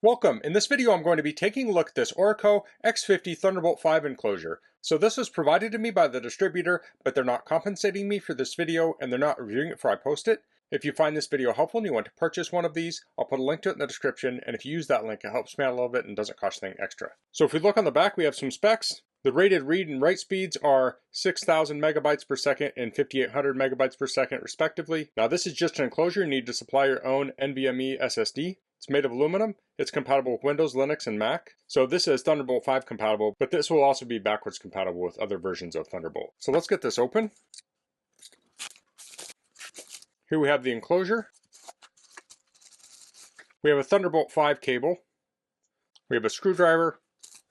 Welcome. In this video I'm going to be taking a look at this ORICO X50 Thunderbolt 5 enclosure. So this was provided to me by the distributor, but they're not compensating me for this video and they're not reviewing it before I post it. If you find this video helpful and you want to purchase one of these, I'll put a link to it in the description, and if you use that link it helps me out a little bit and doesn't cost anything extra. So if we look on the back, we have some specs. The rated read and write speeds are 6,000 megabytes per second and 5,800 megabytes per second respectively. Now this is just an enclosure. You need to supply your own NVMe SSD. It's made of aluminum. It's compatible with Windows, Linux, and Mac. So this is Thunderbolt 5 compatible, but this will also be backwards compatible with other versions of Thunderbolt. So let's get this open. Here we have the enclosure. We have a Thunderbolt 5 cable. We have a screwdriver,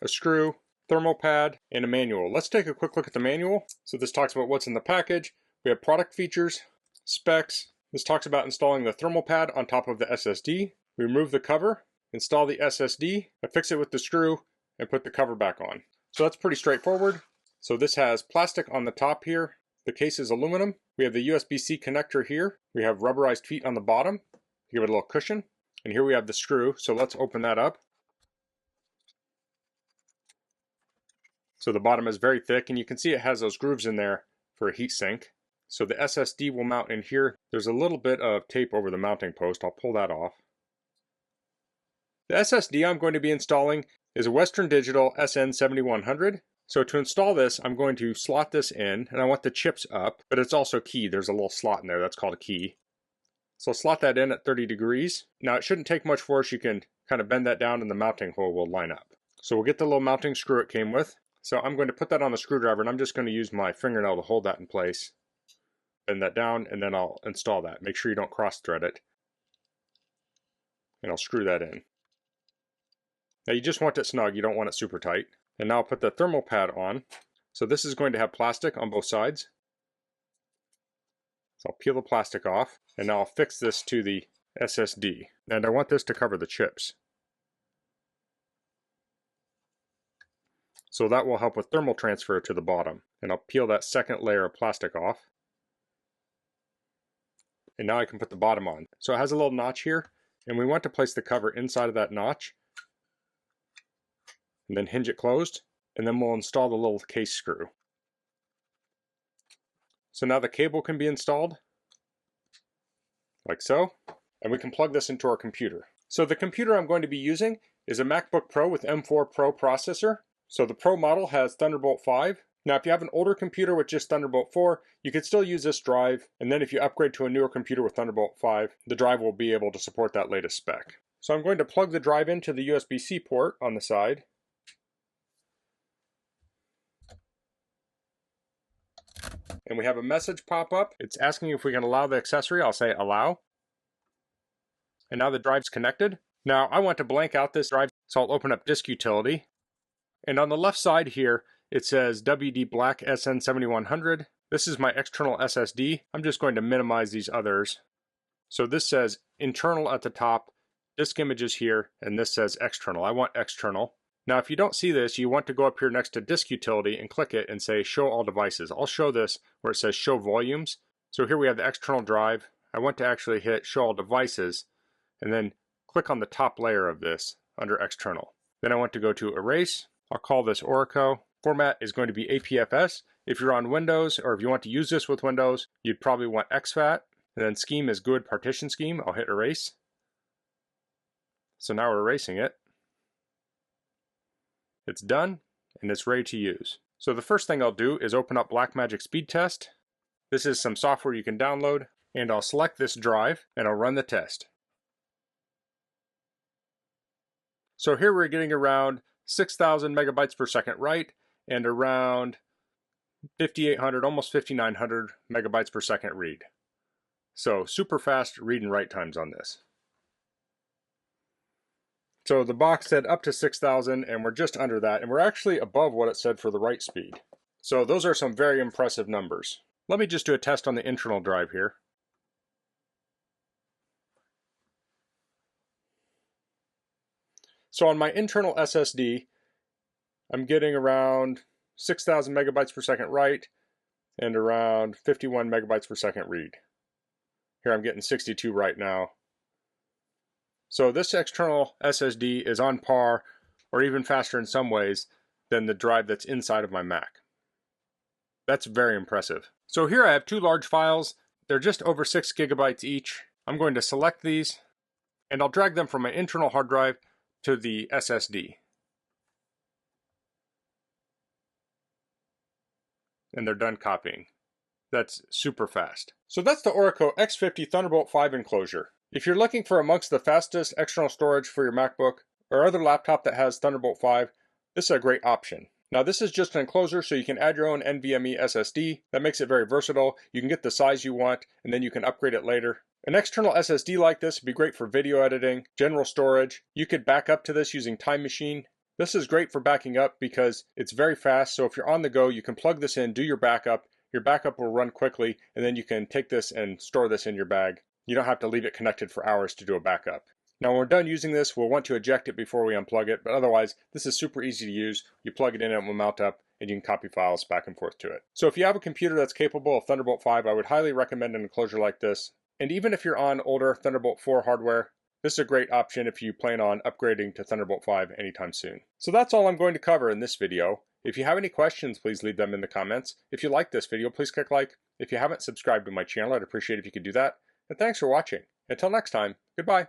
a screw, thermal pad, and a manual. Let's take a quick look at the manual. So this talks about what's in the package. We have product features, specs. This talks about installing the thermal pad on top of the SSD. We remove the cover, install the SSD, affix it with the screw, and put the cover back on. So that's pretty straightforward. So this has plastic on the top here. The case is aluminum. We have the USB-C connector here. We have rubberized feet on the bottom to give it a little cushion. And here we have the screw. So let's open that up. So the bottom is very thick, and you can see it has those grooves in there for a heat sink. So the SSD will mount in here. There's a little bit of tape over the mounting post. I'll pull that off. The SSD I'm going to be installing is a Western Digital SN7100. So to install this, I'm going to slot this in, and I want the chips up, but it's also keyed. There's a little slot in there, that's called a key. So slot that in at 30 degrees. Now it shouldn't take much force. You can kind of bend that down and the mounting hole will line up. So we'll get the little mounting screw it came with. So I'm going to put that on the screwdriver, and I'm just going to use my fingernail to hold that in place. Bend that down, and then I'll install that. Make sure you don't cross thread it. And I'll screw that in. Now you just want it snug, you don't want it super tight. And now I'll put the thermal pad on. So this is going to have plastic on both sides. So I'll peel the plastic off, and now I'll fix this to the SSD. And I want this to cover the chips. So that will help with thermal transfer to the bottom. And I'll peel that second layer of plastic off. And now I can put the bottom on. So it has a little notch here, and we want to place the cover inside of that notch. And then hinge it closed, and then we'll install the little case screw. So now the cable can be installed, like so, and we can plug this into our computer. So the computer I'm going to be using is a Macbook Pro with M.2 Pro processor. So the Pro model has Thunderbolt 5. Now if you have an older computer with just Thunderbolt 4, you could still use this drive, and then if you upgrade to a newer computer with Thunderbolt 5, the drive will be able to support that latest spec. So I'm going to plug the drive into the USB-C port on the side. And we have a message pop up. It's asking if we can allow the accessory. I'll say allow. And now the drive's connected. Now I want to blank out this drive, so I'll open up Disk Utility. And on the left side here, it says WD Black SN7100. This is my external SSD. I'm just going to minimize these others. So this says internal at the top, disk images here, and this says external. I want external. Now if you don't see this, you want to go up here next to Disk Utility and click it and say Show All Devices. I'll show this where it says Show Volumes. So here we have the external drive. I want to actually hit Show All Devices and then click on the top layer of this under External. Then I want to go to Erase. I'll call this ORICO. Format is going to be APFS. If you're on Windows, or if you want to use this with Windows, you'd probably want exFAT. And then Scheme is Good Partition Scheme. I'll hit Erase. So now we're erasing it. It's done, and it's ready to use. So the first thing I'll do is open up Blackmagic Speed Test. This is some software you can download, and I'll select this drive, and I'll run the test. So here we're getting around 6,000 megabytes per second write, and around 5,800, almost 5,900 megabytes per second read. So super fast read and write times on this. So the box said up to 6,000, and we're just under that, and we're actually above what it said for the write speed. So those are some very impressive numbers. Let me just do a test on the internal drive here. So on my internal SSD, I'm getting around 6,000 megabytes per second write and around 51 megabytes per second read. Here I'm getting 62 right now. So this external SSD is on par, or even faster in some ways, than the drive that's inside of my Mac. That's very impressive. So here I have two large files. They're just over 6 gigabytes each. I'm going to select these, and I'll drag them from my internal hard drive to the SSD. And they're done copying. That's super fast. So that's the ORICO X50 Thunderbolt 5 enclosure. If you're looking for amongst the fastest external storage for your MacBook or other laptop that has Thunderbolt 5, this is a great option. Now this is just an enclosure, so you can add your own NVMe SSD. That makes it very versatile. You can get the size you want, and then you can upgrade it later. An external SSD like this would be great for video editing, general storage. You could back up to this using Time Machine. This is great for backing up because it's very fast, so if you're on the go, you can plug this in, do your backup. Your backup will run quickly, and then you can take this and store this in your bag. You don't have to leave it connected for hours to do a backup. Now when we're done using this, we'll want to eject it before we unplug it, but otherwise this is super easy to use. You plug it in and it will mount up, and you can copy files back and forth to it. So if you have a computer that's capable of Thunderbolt 5, I would highly recommend an enclosure like this. And even if you're on older Thunderbolt 4 hardware, this is a great option if you plan on upgrading to Thunderbolt 5 anytime soon. So that's all I'm going to cover in this video. If you have any questions, please leave them in the comments. If you like this video, please click like. If you haven't subscribed to my channel, I'd appreciate if you could do that. And thanks for watching. Until next time, goodbye.